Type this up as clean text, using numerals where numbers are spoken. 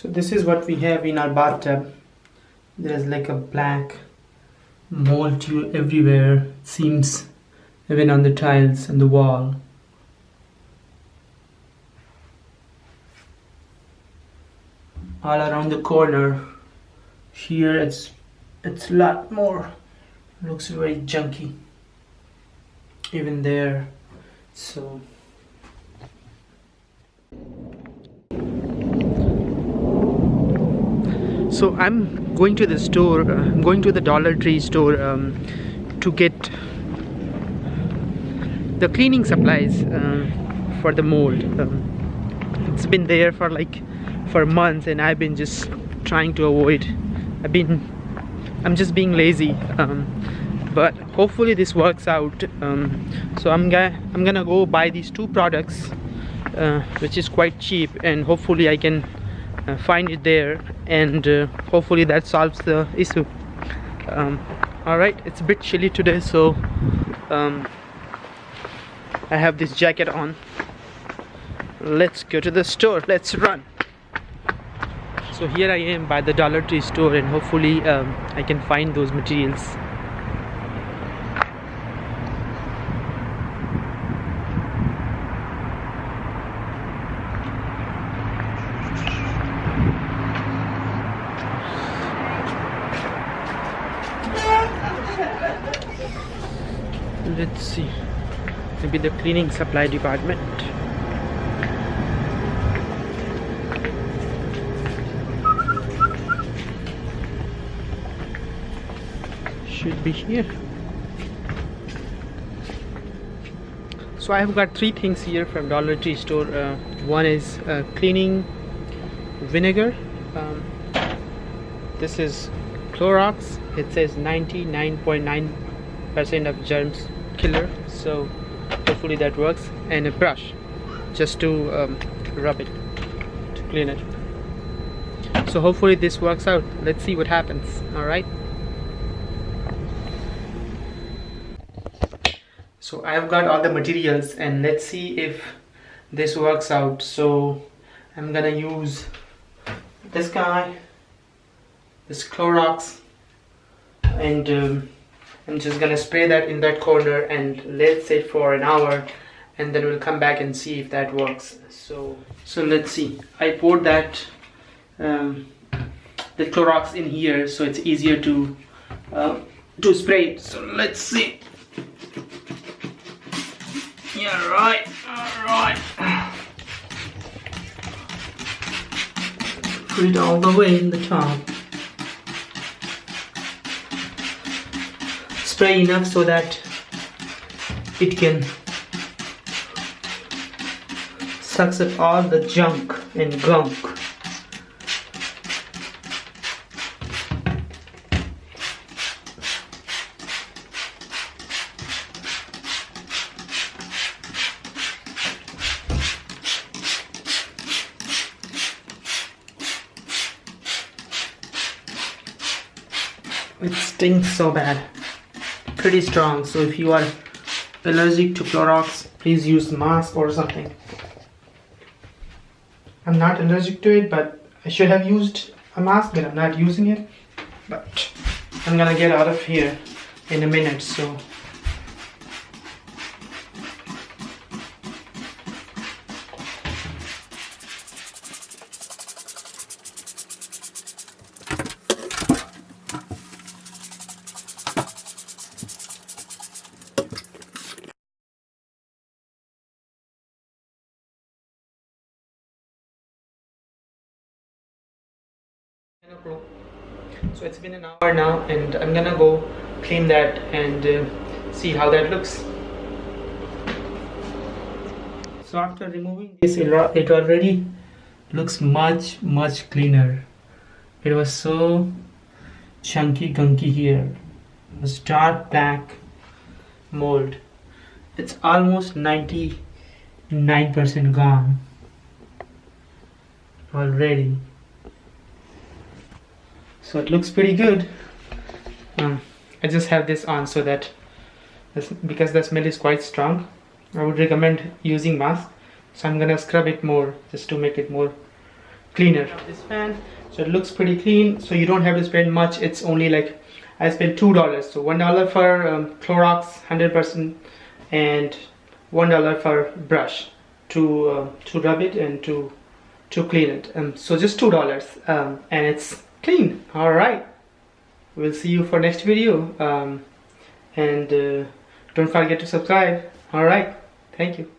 So this is what we have in our bathtub. There's like a black mold everywhere, it seems, even on the tiles and the wall. All around the corner here it's a lot more, looks very junky, even there. So I'm going to the store, I'm going to the Dollar Tree store to get the cleaning supplies for the mold. It's been there for months and I've been just trying to avoid. I'm just being lazy, but hopefully this works out. So I'm gonna go buy these two products, which is quite cheap, and hopefully I can find it there, and hopefully that solves the issue. Alright, it's a bit chilly today, so I have this jacket on. Let's go to the store, let's run. So here I am by the Dollar Tree store, and hopefully I can find those materials. Let's see, maybe the cleaning supply department. Should be here. So I have got three things here from Dollar Tree store. One is cleaning vinegar. This is Clorox. It says 99.9% of germs killer, so hopefully that works. And a brush just to rub it, to clean it. So hopefully this works out. Let's see what happens. Alright, so I've got all the materials, and let's see if this works out. So I'm gonna use this guy, this Clorox, and I'm just gonna spray that in that corner and let it sit for an hour, and then we'll come back and see if that works. So let's see. I poured that the Clorox in here, so it's easier to spray it. So let's see. Yeah, right. All right. Put it all the way in the top. Spray enough so that it can sucks up all the junk and gunk. It stinks so bad, pretty strong. So if you are allergic to Clorox, please use mask or something. I'm not allergic to it, but I should have used a mask, but I'm not using it. But I'm gonna get out of here in a minute, so it's been an hour now, and I'm gonna go clean that and see how that looks. So after removing this, it already looks much cleaner. It was so chunky gunky here. It was dark black mold. It's almost 99% gone already. So it looks pretty good. I just have this on so that, because the smell is quite strong, I would recommend using mask. So I'm gonna scrub it more just to make it more cleaner. This fan, so it looks pretty clean, so you don't have to spend much. It's only like, I spent $2, so $1 for Clorox 100% and $1 for brush to rub it and to clean it. So just $2, and it's clean. All right, we'll see you for next video, and don't forget to subscribe. All right, thank you.